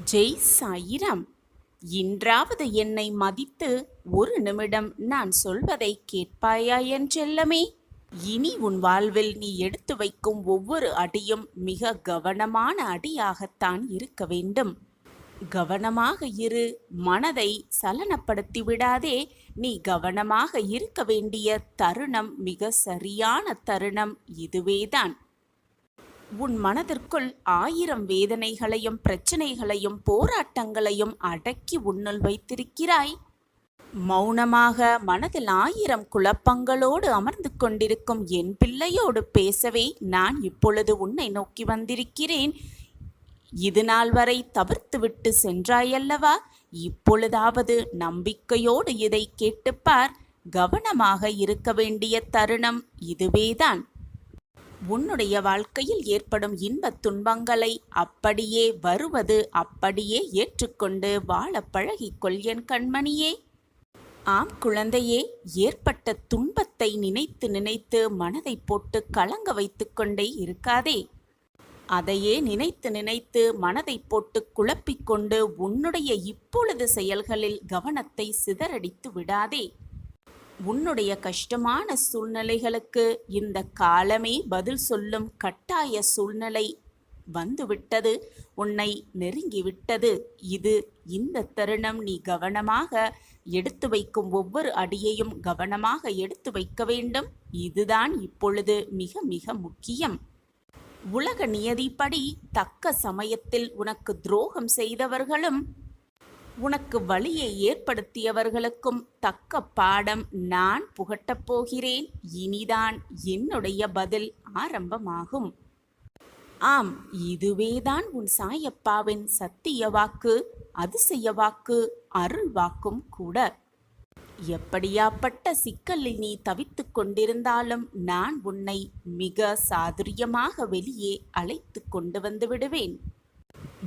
ஜெய் சாயிராம். இன்றாவது என்னை மதித்து ஒரு நிமிடம் நான் சொல்வதை கேட்பாயா என் செல்லமே? இனி உன் வாழ்வில் நீ எடுத்து வைக்கும் ஒவ்வொரு அடியும் மிக கவனமான அடியாகத்தான் இருக்க வேண்டும். கவனமாக இரு, மனதை சலனப்படுத்தி விடாதே. நீ கவனமாக இருக்க வேண்டிய தருணம், மிக சரியான தருணம் இதுவேதான். உன் மனதிற்குள் 1000 வேதனைகளையும் பிரச்சனைகளையும் போராட்டங்களையும் அடக்கி உன்னுள் வைத்திருக்கிறாய். மௌனமாக மனதில் 1000 குழப்பங்களோடு அமர்ந்து கொண்டிருக்கும் என் பிள்ளையோடு பேசவே நான் இப்பொழுது உன்னை நோக்கி வந்திருக்கிறேன். இது நாள் வரை தவிர்த்துவிட்டு சென்றாயல்லவா? இப்பொழுதாவது நம்பிக்கையோடு இதை கேட்டுப்பார். கவனமாக இருக்க வேண்டிய தருணம் இதுவேதான். உன்னுடைய வாழ்க்கையில் ஏற்படும் இன்பத் துன்பங்களை அப்படியே வருவது அப்படியே ஏற்றுக்கொண்டு வாழ பழகிக்கொள் என் கண்மணியே. ஆம் குழந்தையே, ஏற்பட்ட துன்பத்தை நினைத்து நினைத்து மனதை போட்டு கலங்க வைத்து கொண்டே இருக்காதே. அதையே நினைத்து நினைத்து மனதை போட்டு குழப்பிக்கொண்டு உன்னுடைய இப்பொழுது செயல்களில் கவனத்தை சிதறடித்து விடாதே. உன்னுடைய கஷ்டமான சூழ்நிலைகளுக்கு இந்த காலமே பதில் சொல்லும் கட்டாய சூழ்நிலை வந்துவிட்டது, உன்னை நெருங்கிவிட்டது. இந்த தருணம் நீ கவனமாக எடுத்து வைக்கும் ஒவ்வொரு அடியையும் கவனமாக எடுத்து வைக்க வேண்டும். இதுதான் இப்பொழுது மிக மிக முக்கியம். உலக நியதிப்படி தக்க சமயத்தில் உனக்கு துரோகம் செய்தவர்களும் உனக்கு வலியை ஏற்படுத்தியவர்களுக்கும் தக்க பாடம் நான் புகட்டப் போகிறேன். இனிதான் என்னுடைய பதில் ஆரம்பமாகும். ஆம், இதுவேதான் உன் சாயப்பாவின் சத்திய வாக்கு, அதிசய வாக்கு, அருள் வாக்கும் கூட. எப்படியாப்பட்ட சிக்கலில் நீ தவித்து கொண்டிருந்தாலும் நான் உன்னை மிக சாதுரியமாக வெளியே அழைத்து கொண்டு வந்து விடுவேன்.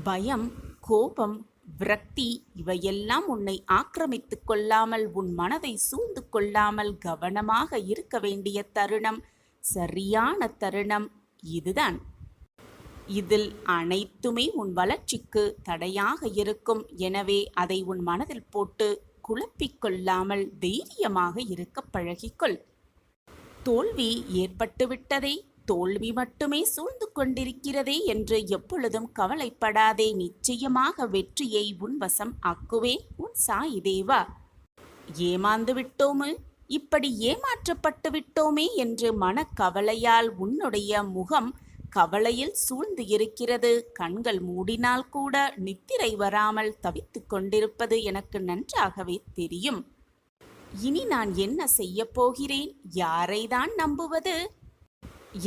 பயம், கோபம், விரக்தி இவையெல்லாம் உன்னை ஆக்கிரமித்து கொள்ளாமல், உன் மனதை சூழ்ந்து கொள்ளாமல் கவனமாக இருக்க வேண்டிய தருணம், சரியான தருணம் இதுதான். இதில் அனைத்துமே உன் வளர்ச்சிக்கு தடையாக இருக்கும். எனவே அதை உன் மனதில் போட்டு குழப்பிக்கொள்ளாமல் தைரியமாக இருக்க பழகிக்கொள். தோல்வி ஏற்பட்டுவிட்டதே, தோல்வி மட்டுமே சூழ்ந்து கொண்டிருக்கிறதே என்று எப்பொழுதும் கவலைப்படாதே. நிச்சயமாக வெற்றியை உன் வசம் ஆக்குவேன் உன் சாயி தேவா. ஏமாந்து விட்டோமே, இப்படி ஏமாற்றப்பட்டு விட்டோமே என்று மனக்கவலையால் உன்னுடைய முகம் கவலையில் சூழ்ந்து இருக்கிறது. கண்கள் மூடினால் கூட நித்திரை வராமல் தவித்து கொண்டிருப்பது எனக்கு நன்றாகவே தெரியும். இனி நான் என்ன செய்ய போகிறேன், யாரைதான் நம்புவது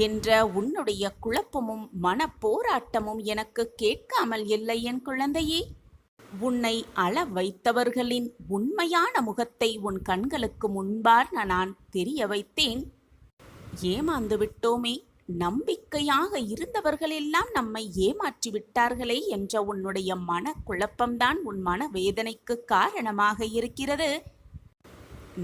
என்ற உன்னுடைய குழப்பமும் மன போராட்டமும் எனக்கு கேட்காமல் இல்லை என் குழந்தையே. உன்னை அள வைத்தவர்களின் உண்மையான முகத்தை உன் கண்களுக்கு முன்பாக நான் தெரிய வைத்தேன். ஏமாந்து விட்டோமே, நம்பிக்கையாக இருந்தவர்களெல்லாம் நம்மை ஏமாற்றி விட்டார்களே என்ற உன்னுடைய மன குழப்பம்தான் உன் மன வேதனைக்கு காரணமாக இருக்கிறது.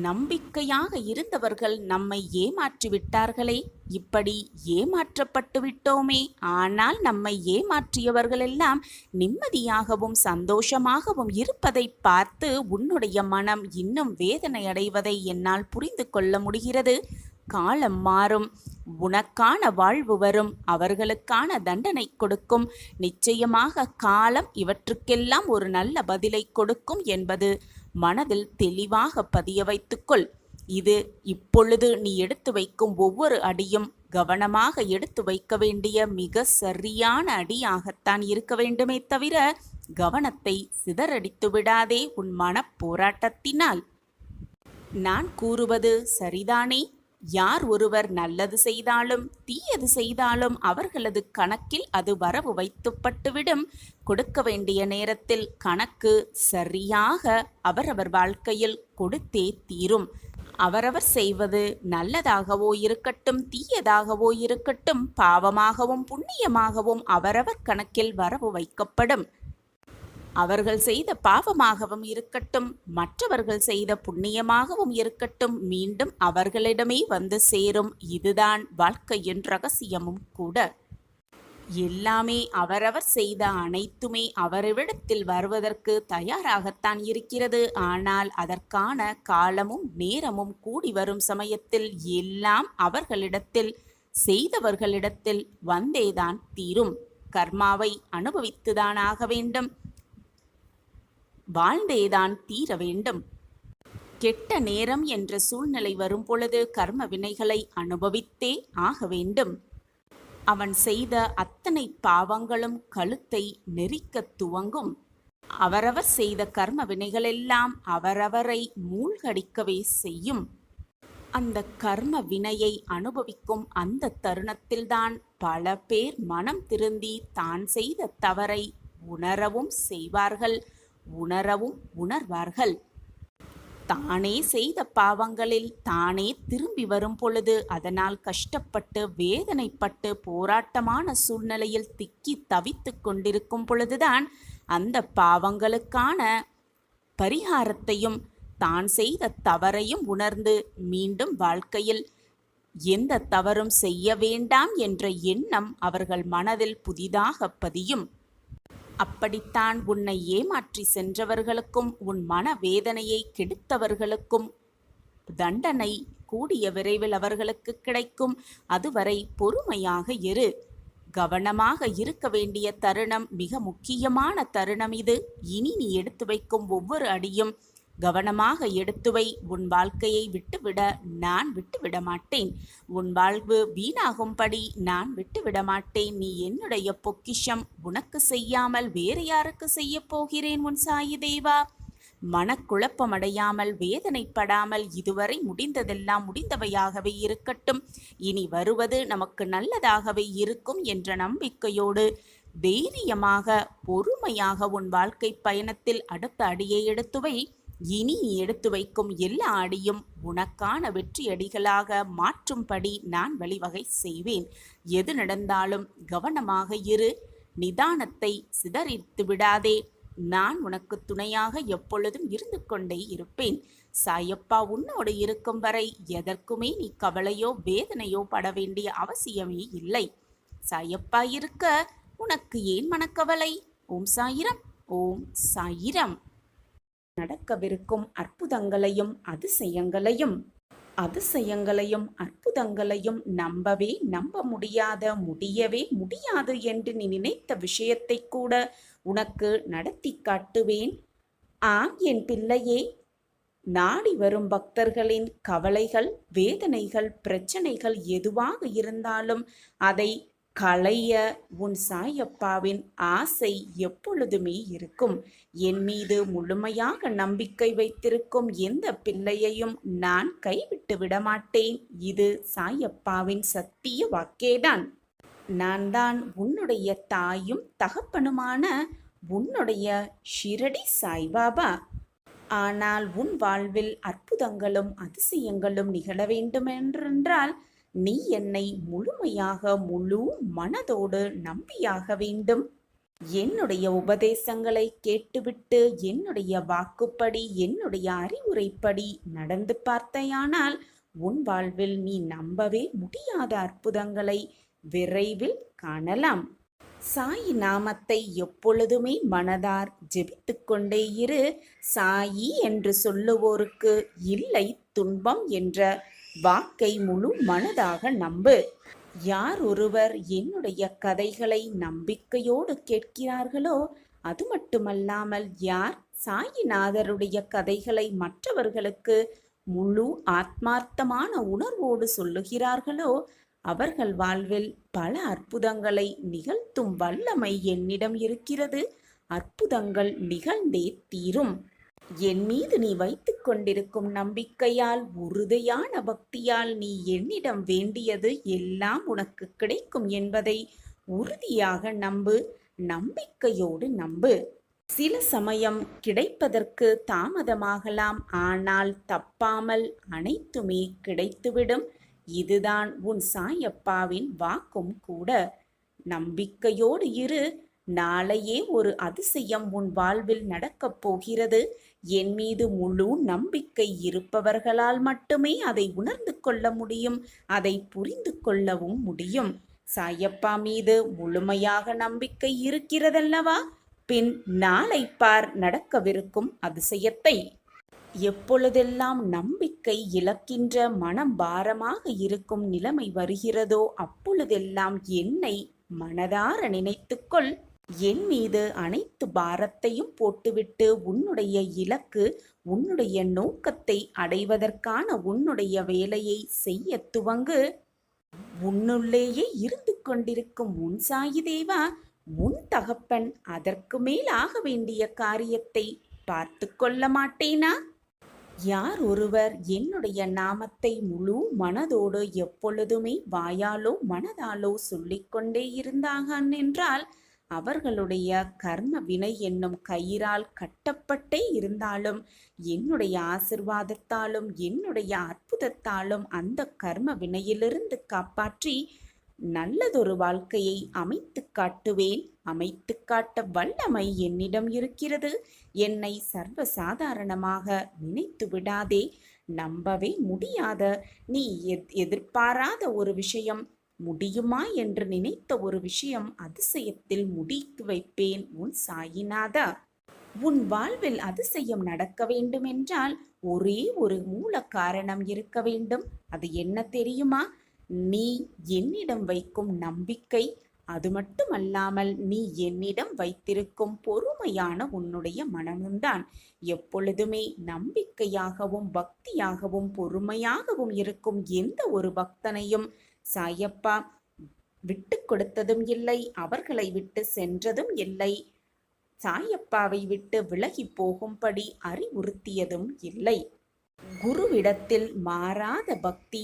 நம்பிக்கையாக இருந்தவர்கள் நம்மை ஏமாற்றி விட்டார்களே, இப்படி ஏமாற்றப்பட்டு விட்டோமே. ஆனால் நம்மை ஏமாற்றியவர்களெல்லாம் நிம்மதியாகவும் சந்தோஷமாகவும் இருப்பதை பார்த்து உன்னுடைய மனம் இன்னும் வேதனை அடைவதை என்னால் புரிந்து கொள்ள முடிகிறது. காலம் மாறும், உனக்கான வாழ்வு வரும், அவர்களுக்கான தண்டனை கொடுக்கும். நிச்சயமாக காலம் இவற்றுக்கெல்லாம் ஒரு நல்ல பதிலை கொடுக்கும் என்பது மனதில் தெளிவாக பதிய வைத்துக்கொள். இது இப்பொழுது நீ எடுத்து வைக்கும் ஒவ்வொரு அடியும் கவனமாக எடுத்து வைக்க வேண்டிய மிக சரியான அடியாகத்தான் இருக்க வேண்டுமே தவிர கவனத்தை சிதறடித்து விடாதே உன் மன போராட்டத்தினால். நான் கூறுவது சரிதானே? யார் ஒருவர் நல்லது செய்தாலும் தீயது செய்தாலும் அவர்களது கணக்கில் அது வரவு வைத்துப்பட்டுவிடும். கொடுக்க வேண்டிய நேரத்தில் கணக்கு சரியாக அவரவர் வாழ்க்கையில் கொடுத்தே தீரும். அவரவர் செய்வது நல்லதாகவோ இருக்கட்டும், தீயதாகவோ இருக்கட்டும், பாவமாகவும் புண்ணியமாகவும் அவரவர் கணக்கில் வரவு வைக்கப்படும். அவர்கள் செய்த பாவமாகவும் இருக்கட்டும், மற்றவர்கள் செய்த புண்ணியமாகவும் இருக்கட்டும், மீண்டும் அவர்களிடமே வந்து சேரும். இதுதான் வாழ்க்கையின் ரகசியமும் கூட. எல்லாமே அவரவர் செய்த அனைத்துமே அவரிடத்தில் வருவதற்கு தயாராகத்தான் இருக்கிறது. ஆனால் அதற்கான காலமும் நேரமும் கூடி வரும் சமயத்தில் எல்லாம் அவர்களிடத்தில், செய்தவர்களிடத்தில் வந்தேதான் தீரும். கர்மாவை அனுபவித்துதான் ஆக வேண்டும், வாழ்ந்தேதான் தீர வேண்டும். கெட்ட நேரம் என்ற சூழ்நிலை வரும் பொழுது கர்ம வினைகளை அனுபவித்தே ஆக வேண்டும். அவன் செய்த அத்தனை பாவங்களும் கழுத்தை நெரிக்கத் துவங்கும். அவரவர் செய்த கர்ம வினைகளெல்லாம் அவரவரை மூழ்கடிக்கவே செய்யும். அந்த கர்ம வினையை அனுபவிக்கும் அந்த தருணத்தில்தான் பல பேர் மனம் திருந்தி தான் செய்த தவறை உணரவும் செய்வார்கள், உணரவும் உணர்வார்கள். தானே செய்த பாவங்களில் தானே திரும்பி வரும் பொழுது அதனால் கஷ்டப்பட்டு வேதனைப்பட்டு போராட்டமான சூழ்நிலையில் திக்கி தவித்து கொண்டிருக்கும் பொழுதுதான் அந்த பாவங்களுக்கான பரிகாரத்தையும் தான் செய்த தவறையும் உணர்ந்து மீண்டும் வாழ்க்கையில் எந்த தவறும் செய்ய வேண்டாம் என்ற எண்ணம் அவர்கள் மனதில் புதிதாக பதியும். அப்படித்தான் உன்னை ஏமாற்றி சென்றவர்களுக்கும் உன் மன வேதனையை கெடுத்தவர்களுக்கும் தண்டனை கூடிய விரைவில் அவர்களுக்கு கிடைக்கும். அதுவரை பொறுமையாக இரு. கவனமாக இருக்க வேண்டிய தருணம், மிக முக்கியமான தருணம் இது. இனி நீ எடுத்து வைக்கும் ஒவ்வொரு அடியும் கவனமாக எடுத்துவை. உன் வாழ்க்கையை விட்டுவிட நான் விட்டுவிட மாட்டேன். உன் வாழ்வு வீணாகும்படி நான் விட்டுவிட மாட்டேன். நீ என்னுடைய பொக்கிஷம். உனக்கு செய்யாமல் வேறு யாருக்கு செய்ய போகிறேன் உன் சாயி தேவா? மனக்குழப்பமடையாமல் வேதனைப்படாமல் இதுவரை முடிந்ததெல்லாம் முடிந்தவையாகவே இருக்கட்டும், இனி வருவது நமக்கு நல்லதாகவே இருக்கும் என்ற நம்பிக்கையோடு தைரியமாக பொறுமையாக உன் வாழ்க்கை பயணத்தில் அடுத்த அடியை எடுத்துவை. இனி நீ எடுத்து வைக்கும் எல்லா அடியும் உனக்கான வெற்றி அடிகளாக மாற்றும்படி நான் வழிவகை செய்வேன். எது நடந்தாலும் கவனமாக இரு. நிதானத்தை சிதறித்து விடாதே. நான் உனக்கு துணையாக எப்பொழுதும் இருந்து கொண்டே இருப்பேன். சாயப்பா உன்னோடு இருக்கும் வரை எதற்குமே நீ கவலையோ வேதனையோ பட வேண்டிய அவசியமே இல்லை. சாயப்பா இருக்க உனக்கு ஏன் மனக்கவலை? ஓம் சாயிரம், ஓம் சாயிரம். நடக்கவிருக்கும் அற்புதங்களையும் அற்புதங்களையும் நம்ப முடியவே முடியாது என்று நீ நினைத்த விஷயத்தை கூட உனக்கு நடத்தி காட்டுவேன். ஆம் என் பிள்ளையே, நாடி வரும் பக்தர்களின் கவலைகள், வேதனைகள், பிரச்சனைகள் எதுவாக இருந்தாலும் அதை களைய உன் சாயப்பாவின் ஆசை எப்பொழுதுமே இருக்கும். என் மீது முழுமையாக நம்பிக்கை வைத்திருக்கும் எந்த பிள்ளையையும் நான் கைவிட்டு விடமாட்டேன். இது சாயப்பாவின் சத்திய வாக்கேதான். நான் தான் உன்னுடைய தாயும் தகப்பனுமான உன்னுடைய ஷிரடி சாய்பாபா. ஆனால் உன் வாழ்வில் அற்புதங்களும் அதிசயங்களும் நிகழ வேண்டுமென்றால் நீ என்னை முழுமையாக முழு மனதோடு நம்பியாக வேண்டும். என்னுடைய உபதேசங்களை கேட்டுவிட்டு என்னுடைய வாக்குப்படி, என்னுடைய அறிவுரைப்படி நடந்து பார்த்தையானால் உன் வாழ்வில் நீ நம்பவே முடியாத அற்புதங்களை விரைவில் காணலாம். சாயி நாமத்தை எப்பொழுதுமே மனதார் ஜெபித்து கொண்டே இரு. சாயி என்று சொல்லுவோருக்கு இல்லை துன்பம் என்ற வாக்கை முழு மனதாக நம்பு. யார் ஒருவர் என்னுடைய கதைகளை நம்பிக்கையோடு கேட்கிறார்களோ, அது மட்டுமல்லாமல் யார் சாயிநாதருடைய கதைகளை மற்றவர்களுக்கு முழு ஆத்மார்த்தமான உணர்வோடு சொல்லுகிறார்களோ, அவர்கள் வாழ்வில் பல அற்புதங்களை நிகழ்த்தும் வல்லமை என்னிடம் இருக்கிறது. அற்புதங்கள் நிகழ்ந்தே தீரும். என் மீது நீ வைத்து கொண்டிருக்கும் நம்பிக்கையால், உறுதியான பக்தியால் நீ என்னிடம் வேண்டியது எல்லாம் உனக்கு கிடைக்கும் என்பதை உறுதியாக நம்பு. நம்பிக்கையோடு நம்பு. சில சமயம் கிடைப்பதற்கு தாமதமாகலாம், ஆனால் தப்பாமல் அனைத்துமே கிடைத்துவிடும். இதுதான் உன் சாயப்பாவின் வாக்கும் கூட. நம்பிக்கையோடு இரு. நாளையே ஒரு அதிசயம் உன் வாழ்வில் நடக்கப் போகிறது. என் மீது முழு நம்பிக்கை இருப்பவர்களால் மட்டுமே அதை உணர்ந்து கொள்ள முடியும், அதை புரிந்து கொள்ளவும் முடியும். சாயப்பா மீது முழுமையாக நம்பிக்கை இருக்கிறதல்லவா? பின் நாளை பார் நடக்கவிருக்கும் அதிசயத்தை. எப்பொழுதெல்லாம் நம்பிக்கை இழக்கின்ற மனம் பாரமாக இருக்கும் நிலைமை வருகிறதோ அப்பொழுதெல்லாம் என்னை மனதார நினைத்துக்கொள். என் மீது அனைத்து பாரத்தையும் போட்டுவிட்டு உன்னுடைய இலக்கு, உன்னுடைய நோக்கத்தை அடைவதற்கான உன்னுடைய வேலையை செய்ய துவங்கு. உன்னுள்ளேயே இருந்து கொண்டிருக்கும் உன் சாயி தேவா, உன் தகப்பன் அதற்கு மேல் ஆக வேண்டிய காரியத்தை பார்த்து கொள்ள மாட்டேனா? யார் ஒருவர் என்னுடைய நாமத்தை முழு மனதோடு எப்பொழுதுமே வாயாலோ மனதாலோ சொல்லிக்கொண்டே இருந்தார்கள் என்றால் அவர்களுடைய கர்ம வினை என்னும் கயிறால் கட்டப்பட்டே இருந்தாலும் என்னுடைய ஆசிர்வாதத்தாலும் என்னுடைய அற்புதத்தாலும் அந்த கர்ம வினையிலிருந்து காப்பாற்றி நல்லதொரு வாழ்க்கையை அமைத்து காட்டுவேன். அமைத்து காட்ட வல்லமை என்னிடம் இருக்கிறது. என்னை சர்வசாதாரணமாக நினைத்து விடாதே. நம்பவே முடியாத, நீ எதிர்பாராத ஒரு விஷயம் முடியுமா என்று நினைத்த ஒரு விஷயம் அதிசயத்தில் முடித்து வைப்பேன் உன் சாயிநாதா. உன் வாழ்வில் அதிசயம் நடக்க வேண்டுமென்றால் ஒரே ஒரு மூல காரணம் இருக்க வேண்டும். அது என்ன தெரியுமா? நீ என்னிடம் வைக்கும் நம்பிக்கை. அது மட்டுமல்லாமல் நீ என்னிடம் வைத்திருக்கும் பொறுமையான உன்னுடைய மனமும்தான். எப்பொழுதுமே நம்பிக்கையாகவும் பக்தியாகவும் பொறுமையாகவும் இருக்கும் எந்த ஒரு பக்தனையும் சாயப்பா விட்டு கொடுத்ததும் இல்லை, அவர்களை விட்டு சென்றதும் இல்லை, சாயப்பாவை விட்டு விலகி போகும்படி அறிவுறுத்தியதும் இல்லை. குருவிடத்தில் மாறாத பக்தி,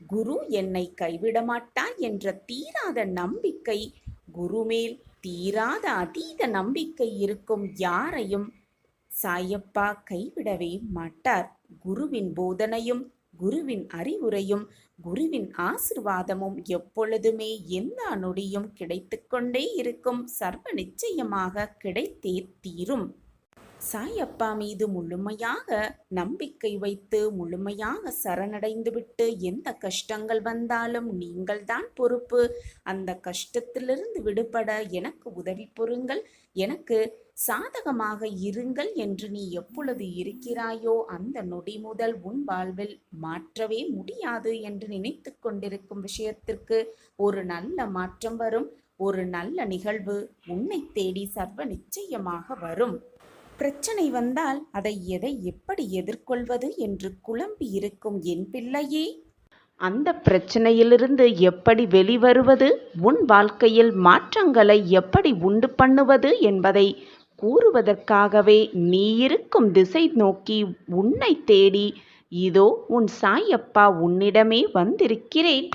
குரு என்னை கைவிட மாட்டார் என்ற தீராத நம்பிக்கை, குரு மேல் தீராத அதீத நம்பிக்கை இருக்கும் யாரையும் சாயப்பா கைவிடவே மாட்டார். குருவின் போதனையும் குருவின் அறிவுரையும் குருவின் ஆசிர்வாதமும் எப்பொழுதுமே எந்த நொடியும் கிடைத்து கொண்டே இருக்கும். சர்வ நிச்சயமாக கிடைத்தே தீரும். சாயப்பா மீது முழுமையாக நம்பிக்கை வைத்து முழுமையாக சரணடைந்துவிட்டு எந்த கஷ்டங்கள் வந்தாலும் நீங்கள்தான் பொறுப்பு. அந்த கஷ்டத்திலிருந்து விடுபட எனக்கு உதவி புரியுங்கள், எனக்கு சாதகமாக இருங்கள் என்று நீ எப்பொழுது இருக்கிறாயோ அந்த நொடி முதல் உன் வாழ்வில் மாற்றவே முடியாது என்று நினைத்து கொண்டிருக்கும் விஷயத்திற்கு ஒரு நல்ல மாற்றம் வரும். ஒரு நல்ல நிகழ்வு உன்னை தேடி சர்வ நிச்சயமாக வரும். பிரச்சனை வந்தால் எதை எப்படி எதிர்கொள்வது என்று குழம்பி இருக்கும் என் பிள்ளையே, அந்த பிரச்சனையிலிருந்து எப்படி வெளிவருவது, உன் வாழ்க்கையில் மாற்றங்களை எப்படி உண்டு பண்ணுவது என்பதை கூறுவதற்காகவே நீ இருக்கும் திசை நோக்கி உன்னை தேடி இதோ உன் சாயப்பா உன்னிடமே வந்திருக்கிறேன்.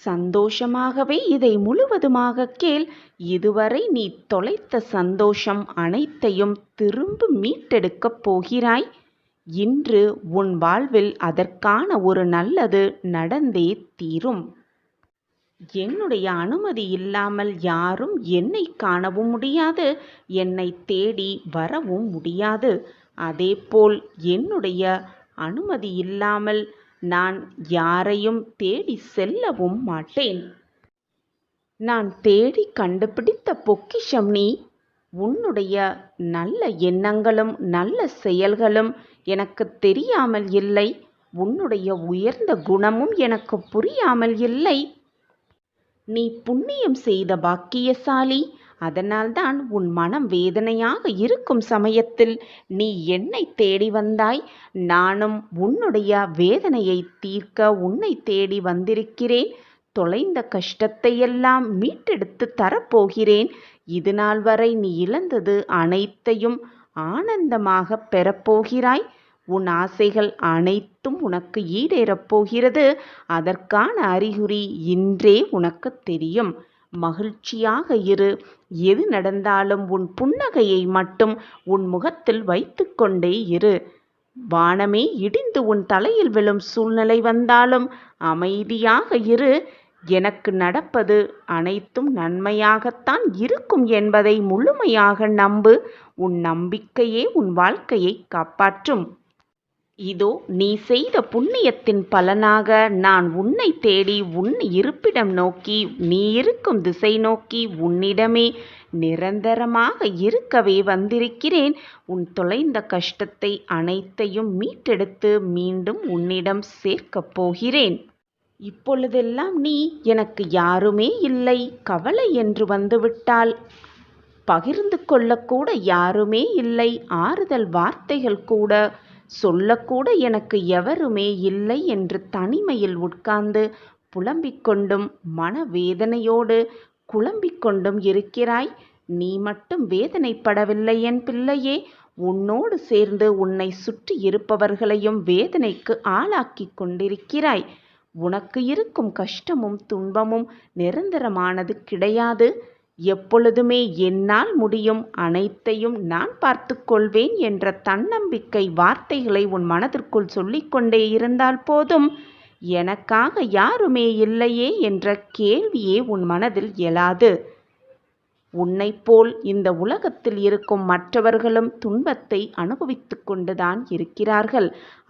சந்தோஷமாகவே இதை முழுவதுமாக கேள். இதுவரை நீ தொலைத்த சந்தோஷம் அனைத்தையும் திரும்ப மீட்டெடுக்கப் போகிறாய். இன்று உன் வாழ்வில் அதற்கான ஒரு நல்லது நடந்தே தீரும். என்னுடைய அனுமதி இல்லாமல் யாரும் என்னை காணவும் முடியாது, என்னை தேடி வரவும் முடியாது. அதேபோல் என்னுடைய அனுமதி இல்லாமல் நான் யாரையும் தேடி செல்லவும் மாட்டேன். நான் தேடி கண்டுபிடித்த பொக்கிஷம் நீ. உன்னுடைய நல்ல எண்ணங்களும் நல்ல செயல்களும் எனக்கு தெரியாமல் இல்லை. உன்னுடைய உயர்ந்த குணமும் எனக்கு புரியாமல் இல்லை. நீ புண்ணியம் செய்த பாக்கியசாலி. அதனால்தான் உன் மனம் வேதனையாக இருக்கும் சமயத்தில் நீ என்னை தேடி வந்தாய். நானும் உன்னுடைய வேதனையை தீர்க்க உன்னை தேடி வந்திருக்கிறேன். தொலைந்த கஷ்டத்தையெல்லாம் மீட்டெடுத்து தரப்போகிறேன். இது நாள் வரை நீ இழந்தது அனைத்தையும் ஆனந்தமாக பெறப்போகிறாய். உன் ஆசைகள் அனைத்தும் உனக்கு ஈடேறப் போகிறது. அதற்கான அறிகுறி இன்றே உனக்கு தெரியும். மகிழ்ச்சியாக இரு. எது நடந்தாலும் உன் புன்னகையை மட்டும் உன் முகத்தில் வைத்து கொண்டே இரு. வானமே இடிந்து உன் தலையில் விழும் சூழ்நிலை வந்தாலும் அமைதியாக இரு. எனக்கு நடப்பது அனைத்தும் நன்மையாகத்தான் இருக்கும் என்பதை முழுமையாக நம்பு. உன் நம்பிக்கையே உன் வாழ்க்கையை காப்பாற்றும். இதோ நீ செய்த புண்ணியத்தின் பலனாக நான் உன்னை தேடி உன் இருப்பிடம் நோக்கி நீ இருக்கும் திசை நோக்கி உன்னிடமே நிரந்தரமாக இருக்கவே வந்திருக்கிறேன். உன் தொலைந்த கஷ்டத்தை அனைத்தையும் மீட்டெடுத்து மீண்டும் உன்னிடம் சேர்க்கப் போகிறேன். இப்பொழுதெல்லாம் நீ எனக்கு யாருமே இல்லை, கவலை என்று வந்துவிட்டால் பகிர்ந்து கொள்ளக்கூட யாருமே இல்லை, ஆறுதல் வார்த்தைகள் கூட சொல்லக்கூட எனக்கு எவருமே இல்லை என்று தனிமையில் உட்கார்ந்து புலம்பிக் கொண்டும் மனவேதனையோடு குழம்பிக் கொண்டும் இருக்கிறாய். நீ மட்டும் வேதனைப்படவில்லை என் பிள்ளையே. உன்னோடு சேர்ந்து உன்னை சுற்றி இருப்பவர்களையும் வேதனைக்கு ஆளாக்கிக் கொண்டிருக்கிறாய். உனக்கு இருக்கும் கஷ்டமும் துன்பமும் நிரந்தரமானது கிடையாது. எப்பொழுதுமே என்னால் முடியும், அனைத்தையும் நான் பார்த்து கொள்வேன் என்ற தன்னம்பிக்கை வார்த்தைகளை உன் மனதிற்குள் சொல்லிக்கொண்டே இருந்தால் போதும். எனக்காக யாருமே இல்லையே என்ற கேள்வியே உன் மனதில் எழாது. உன்னைப் போல் இந்த உலகத்தில் இருக்கும் மற்றவர்களும் துன்பத்தை அனுபவித்துக் கொண்டுதான் இருக்கிறார்கள்.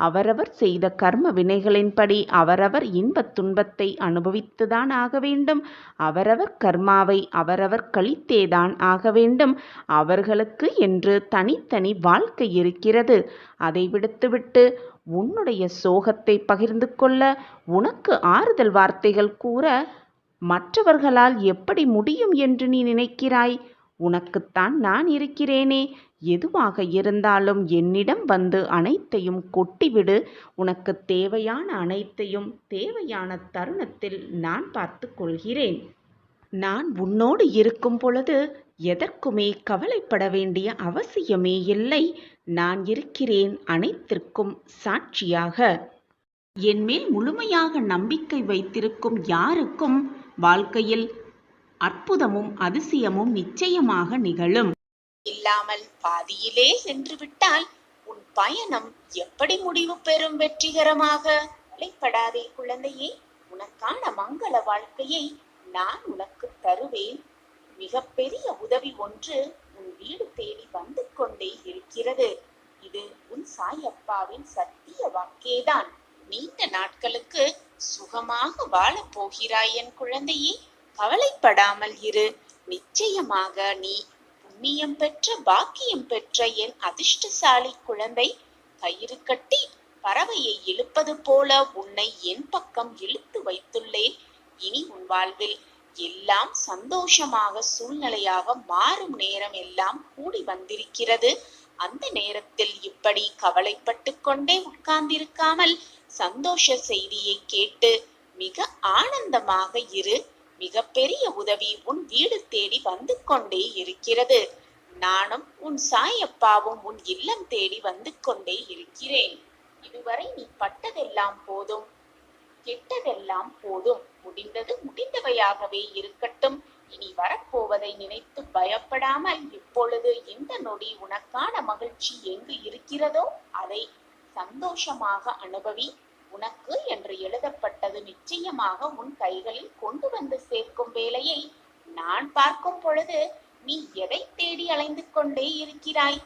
அவரவர் செய்த கர்ம வினைகளின்படி அவரவர் இன்பத் துன்பத்தை அனுபவித்துதான் ஆக வேண்டும். அவரவர் கர்மாவை அவரவர் கழித்தேதான் ஆக வேண்டும். அவர்களுக்கு என்று தனித்தனி வாழ்க்கை இருக்கிறது. அதை விடுத்துவிட்டு உன்னுடைய சோகத்தை பகிர்ந்து கொள்ள, உனக்கு ஆறுதல் வார்த்தைகள் கூற மற்றவர்களால் எப்படி முடியும் என்று நீ நினைக்கிறாய்? உனக்குத்தான் நான் இருக்கிறேனே. எதுவாக இருந்தாலும் என்னிடம் வந்து அனைத்தையும் கொட்டிவிடு. உனக்கு தேவையான அனைத்தையும் தேவையான தருணத்தில் நான் பார்த்து கொள்கிறேன். நான் உன்னோடு இருக்கும் பொழுது எதற்குமே கவலைப்பட வேண்டிய அவசியமே இல்லை. நான் இருக்கிறேன் அனைத்திற்கும் சாட்சியாக. என்மேல் முழுமையாக நம்பிக்கை வைத்திருக்கும் யாருக்கும் வாழ்க்கையில் அற்புதமும் அதிசயமும் நிச்சயமாக நிகழும். இல்லாமல் பாதியிலே சென்று விட்டால் உன் பயணம் எப்படி முடிவு பெறும் வெற்றிகரமாக? கவலைப்படாதே குழந்தையே, உனக்கான மங்கள வாழ்க்கையை நான் உனக்கு தருவேன். மிகப்பெரிய உதவி ஒன்று உன் வீடு தேடி வந்து கொண்டே இருக்கிறது. இது உன் சாயப்பாவின் சத்திய வாக்கேதான். நீண்ட நாட்களுக்கு சுகமாக வாழப் போகிறாய் என் குழந்தையே. கவலைப்படாமல் இரு. நிச்சயமாக நீ புண்ணியம் பெற்ற பாக்கியம் பெற்ற என் அதிர்ஷ்டசாலி குழந்தை. கயிறு கட்டி பறவையை இழுப்பது போல உன்னை என் பக்கம் இழுத்து வைத்துள்ளேன். இனி உன் வாழ்வில் எல்லாம் சந்தோஷமாக சூழ்நிலையாக மாறும் நேரம் எல்லாம் கூடி வந்திருக்கிறது. அந்த நேரத்தில் இப்படி கவலைப்பட்டு கொண்டே உட்கார்ந்திருக்காமல் சந்தோஷ செய்தியை கேட்டு மிக ஆனந்தமாக இரு. மிகப்பெரிய உதவி உன் வீடு தேடி வந்து கொண்டே இருக்கிறது. நானும் உன் சாயப்பாவும் உன் இல்லம் தேடி வந்து கொண்டே இருக்கிறேன். இதுவரை நீ பட்டதெல்லாம் போதும், கெட்டதெல்லாம் போதும். முடிந்தது முடிந்தவையாகவே இருக்கட்டும். இனி வரப்போவதை நினைத்து பயப்படாமல் இப்பொழுது இந்த நொடி உனக்கான மகிழ்ச்சி எங்கு இருக்கிறதோ அதை சந்தோஷமாக அனுபவி. உனக்கு என்று எழுதப்பட்டது நிச்சயமாக உன் கைகளில் கொண்டு வந்து சேர்க்கும் வேலையை நான் பார்க்கும் பொழுது நீ எதை தேடி அலைந்து கொண்டே இருக்கிறாய்?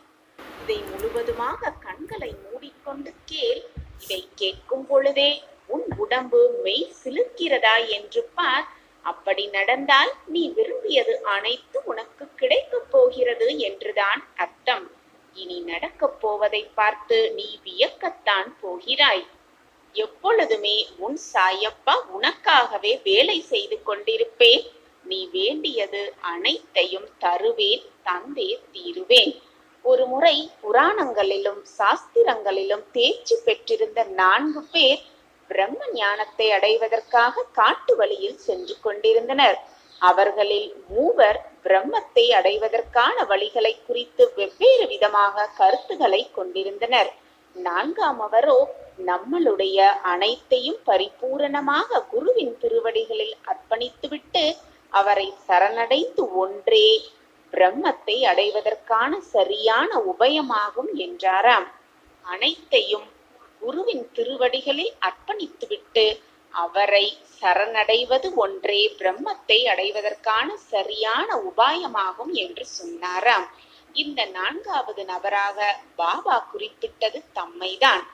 இதை முழுவதுமாக கண்களை மூடிக்கொண்டு கேள். இதை கேட்கும் பொழுதே உன் உடம்பு மெய் சிலிர்க்கிறதா என்று பார். அப்படி நடந்தால் நீ விரும்பியது அனைத்து உனக்கு கிடைக்கப் போகிறது என்றுதான் அர்த்தம். இனி நடக்கப் போவதை பார்த்து நீ வியக்கத்தான் போகிறாய். எப்பொழுதுமே உன் சாயப்பா உனக்காகவே வேலை செய்து கொண்டிருப்பேன். நீ வேண்டியது அனைத்தையும் தருவேன், தந்தே தீருவேன். ஒரு முறை புராணங்களிலும் சாஸ்திரங்களிலும் தேர்ச்சி பெற்றிருந்த 4 பேர் பிரம்ம ஞானத்தை அடைவதற்காக காட்டு வழியில் சென்று கொண்டிருந்தனர். அவர்களில் 3 பிரம்மத்தை அடைவதற்கான வழிகளை குறித்து வெவ்வேறு விதமாக கருத்துக்களை கொண்டிருந்தனர். 4ஆமவரோ நம்மளுடைய அனைத்தையும் பரிபூரணமாக குருவின் திருவடிகளில் அர்ப்பணித்துவிட்டு அவரை சரணடைந்து ஒன்றே பிரம்மத்தை அடைவதற்கான சரியான உபயமாகும் என்றாராம். அனைத்தையும் குருவின் திருவடிகளில் அர்ப்பணித்துவிட்டு அவரை சரணடைவது ஒன்றே பிரம்மத்தை அடைவதற்கான சரியான உபாயமாகும் என்று சொன்னாராம். இந்த 4வது நபராக பாபா குறிப்பிட்டது தம்மைதான்.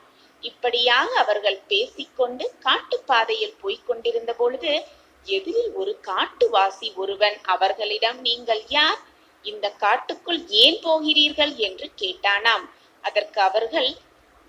இப்படியாக அவர்கள் பேசிக்கொண்டு காட்டுப்பாதையில் போய்க் கொண்டிருந்த பொழுது எதிரில் ஒரு காட்டுவாசி ஒருவன் அவர்களிடம், நீங்கள் யார்? இந்த காட்டுக்குள் ஏன் போகிறீர்கள் என்று கேட்டானாம். அதற்கு அவர்கள்,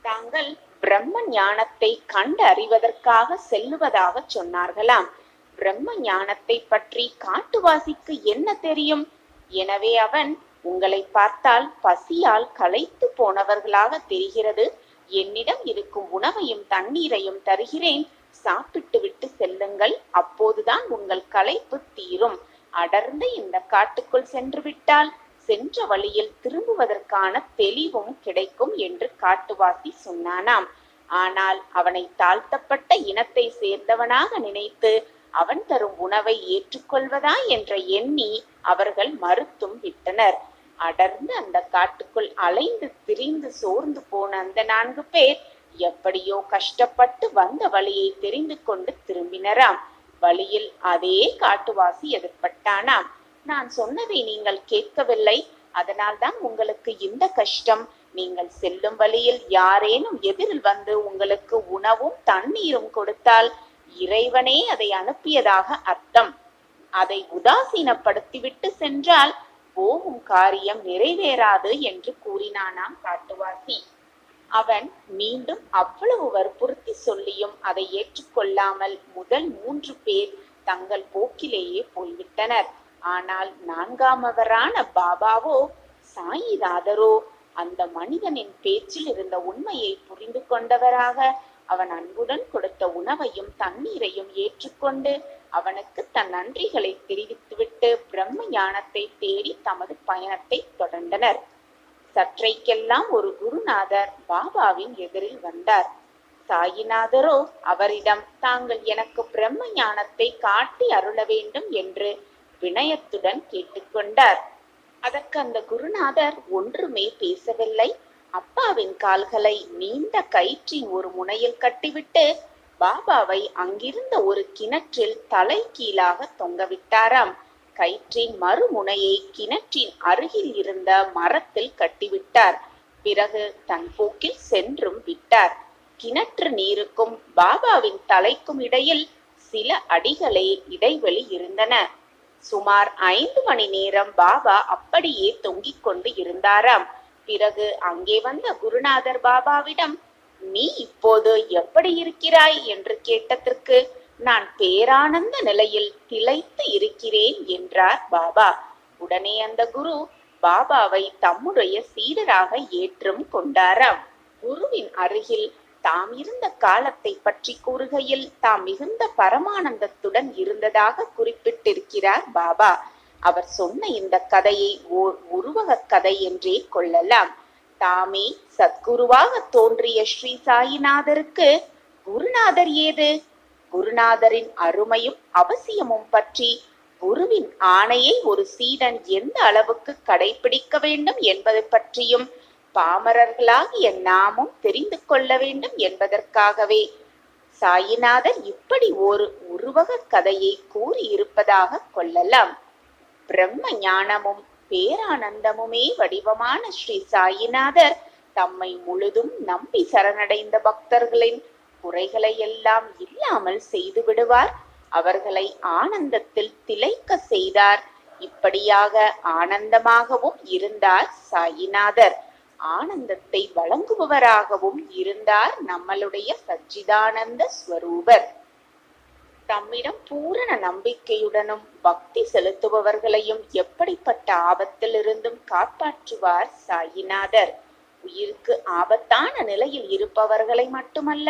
தாங்கள் பிரம்ம ஞானத்தை கண்டு அறிவதற்காக செல்லுவதாக சொன்னார்களாம். பிரம்ம ஞானத்தை பற்றி காட்டுவாசிக்கு என்ன தெரியும்? எனவே அவன், உங்களை பார்த்தால் பசியால் களைத்து போனவர்களாக தெரிகிறது. என்னிடம் இருக்கும் உணவையும் தண்ணீரையும் தருகிறேன், சாப்பிட்டு விட்டு செல்லுங்கள், அப்போதுதான் உங்கள் களைப்பு தீரும். அடர்ந்த இந்த காட்டுக்குள் சென்று விட்டால் சென்ற வழியில் திரும்புவதற்கான தெளிவும் கிடைக்கும் என்று காட்டுவாசி சொன்னானாம். ஆனால் அவனை தாழ்த்தப்பட்ட இனத்தை சேர்ந்தவனாக நினைத்து அவன் தரும் உணவை ஏற்றுக்கொள்வதா என்று எண்ணி அவர்கள் மறுத்தும் விட்டனர். அடர்ந்து அந்த காட்டுக்குள் அலைந்து திரிந்து சோர்ந்து போன அந்த 4 பேர் எப்படியோ கஷ்டப்பட்டு வந்த வழியை தெரிந்து கொண்டு திரும்பினராம். வழியில் அதே காட்டுவாசி எதிர்பட்டானாம். நான் சொன்னதை நீங்கள் கேட்கவில்லை, அதனால்தான் உங்களுக்கு இந்த கஷ்டம். நீங்கள் செல்லும் வழியில் யாரேனும் எதிரில் வந்து உங்களுக்கு உணவும் தண்ணீரும் கொடுத்தால் இறைவனே அதை அனுப்பியதாக அர்த்தம். அதை உதாசீனப்படுத்திவிட்டு சென்றால் போகும் காரியம் நிறைவேறாது என்று கூறினானாம் காட்டுவாசி. அவன் மீண்டும் அவ்வளவு வற்புறுத்தி சொல்லியும் அதை ஏற்றுக்கொள்ளாமல் முதல் 3 பேர் தங்கள் போக்கிலேயே போய்விட்டனர். ஆனால் 4ஆமவரான பாபாவோ சாயிநாதரோ அந்த மனிதனின் பேச்சில் இருந்த உண்மையை புரிந்து கொண்டவராக அவன் அன்புடன் கொடுத்த உணவையும் தண்ணீரையும் ஏற்றுக்கொண்டு அவனுக்கு தன் நன்றிகளை தெரிவித்துவிட்டு பிரம்ம ஞானத்தை தேடி தமது பயணத்தை தொடர்ந்தனர். சற்றைக்கெல்லாம் ஒரு குருநாதர் பாபாவின் எதிரில் வந்தார். சாயிநாதரோ அவரிடம், தாங்கள் எனக்கு பிரம்ம ஞானத்தை காட்டி அருள வேண்டும் என்று வினயத்துடன் கேட்டுக்கொண்டார். அதற்கு அந்த குருநாதர் ஒன்றுமே பேசவில்லை. அப்பாவின் கால்களை நீண்ட கயிற்றின் ஒரு முனையில் கட்டிவிட்டு பாபாவை அங்கிருந்த ஒரு கிணற்றில் தலை கீழாக தொங்கவிட்டாராம். கயிற்றின் மறுமுனையை கிணற்றின் அருகில் இருந்த மரத்தில் கட்டிவிட்டார். பிறகு தன் போக்கில் சென்றும் விட்டார். கிணற்று நீருக்கும் பாபாவின் தலைக்கும் இடையில் சில அடிகளே இடைவெளி இருந்தன. சுமார் 5 மணி நேரம் பாபா அப்படியே தொங்கிக் கொண்டு இருந்தாராம். பிறகு அங்கே வந்த குருநாதர் பாபாவிடம், நீ இப்போது எப்படி இருக்கிறாய் என்று கேட்டதற்கு, நான் பேரானந்த நிலையில் திளைத்து இருக்கிறேன் என்றார் பாபா. உடனே அந்த குரு பாபாவை தம்முடைய சீடராக ஏற்றும் கொண்டாராம். குருவின் அருகில் தாம் இருந்த காலத்தை பற்றி கூறுகையில் தாம் மிகுந்த பரமானந்தத்துடன் இருந்ததாக குறிப்பிட்டிருக்கிறார் பாபா. அவர் சொன்ன இந்த கதையை ஓர் உருவக கதை என்றே கொள்ளலாம். தாமே சத்குருவாக தோன்றிய ஸ்ரீ சாயிநாதருக்கு குருநாதர் ஏது? குருநாதரின் அருமையும் அவசியமும் பற்றி, குருவின் ஆணையை ஒரு சீடன் எந்த அளவுக்கு கடைபிடிக்க வேண்டும் என்பதை பற்றியும் பாமரர்களாகிய நாமும் தெரிந்து கொள்ள வேண்டும் என்பதற்காகவே சாயிநாதர் இப்படி ஒரு உருவக கதையை கூறியிருப்பதாக கொள்ளலாம். பிரம்ம ஞானமும் பேரானந்தமுமே வடிவமான ஸ்ரீ சாயிநாதர் தம்மை முழுதும் நம்பி சரணடைந்த பக்தர்களின் குறைகளை எல்லாம் இல்லாமல் செய்து விடுவார். அவர்களை ஆனந்தத்தில் திளைக்க செய்தார். இப்படியாக ஆனந்தமாகவும் இருந்தார் சாயிநாதர். ஆனந்தத்தை வழங்குபவராகவும் இருந்தார் நம்மளுடைய சச்சிதானந்த ஸ்வரூபர். தம்மிடம் பூரண நம்பிக்கையுடனும் பக்தி செலுத்துபவர்களையும் எப்படிப்பட்ட ஆபத்திலிருந்தும் காப்பாற்றுவார் சாயிநாதர். உயிருக்கு ஆபத்தான நிலையில் இருப்பவர்களை மட்டுமல்ல,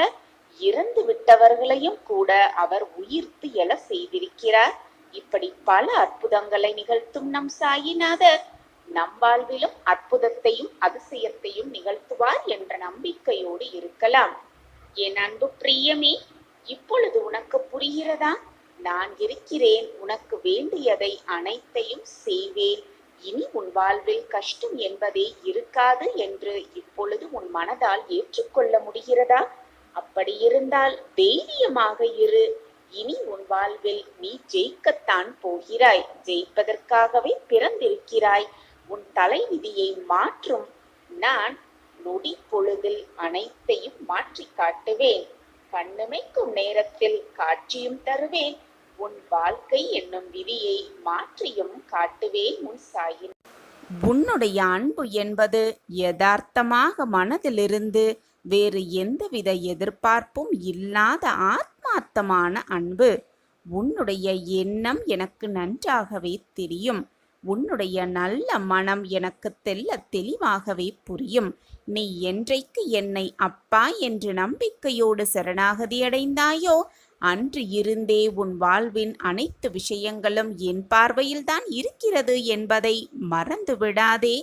இறந்து விட்டவர்களையும் கூட அவர் உயிர்த்து எழ செய்திருக்கிறார். இப்படி பல அற்புதங்களை நிகழ்த்தும் நம் சாயிநாதர் நம் வாழ்விலும் அற்புதத்தையும் அதிசயத்தையும் நிகழ்த்துவார் என்ற நம்பிக்கையோடு இருக்கலாம். என் அன்பு பிரியமே, இப்பொழுது உனக்கு புரிகிறதா? நான் இருக்கிறேன், உனக்கு வேண்டியதை அனைத்தையும் செய்வேன், இனி உன் வாழ்வில் கஷ்டம் என்பதே இருக்காது என்று இப்பொழுது உன் மனதால் ஏற்றுக்கொள்ள முடிகிறதா? அப்படி இருந்தால் தைரியமாக இரு. இனி உன் வாழ்வில் நீ ஜெயிக்கத்தான் போகிறாய். ஜெயிப்பதற்காகவே பிறந்திருக்கிறாய். உன் தலைவிதியை மாற்றும் நான் நொடி பொழுதில் அனைத்தையும் மாற்றி காட்டுவேன். கண்ணிமைக்கும் நேரத்தில் காட்சியும் தருவேன். உன் வாழ்க்கை என்னும் விதியை மாற்றியும் காட்டுவேன் உன் சாயின். உன்னுடைய அன்பு என்பது யதார்த்தமாக மனதிலிருந்து வேறு எந்தவித எதிர்பார்ப்பும் இல்லாத ஆத்மார்த்தமான அன்பு. உன்னுடைய எண்ணம் எனக்கு நன்றாகவே தெரியும். உன்னுடைய நல்ல மனம் எனக்கு தெளிவாகவே புரியும். நீ என்றைக்கு என்னை அப்பா என்று நம்பிக்கையோடு சரணாகதி அடைந்தாயோ அன்று இருந்தே உன் வாழ்வின் அனைத்து விஷயங்களும் என் பார்வையில்தான் இருக்கிறது என்பதை மறந்து விடாதே.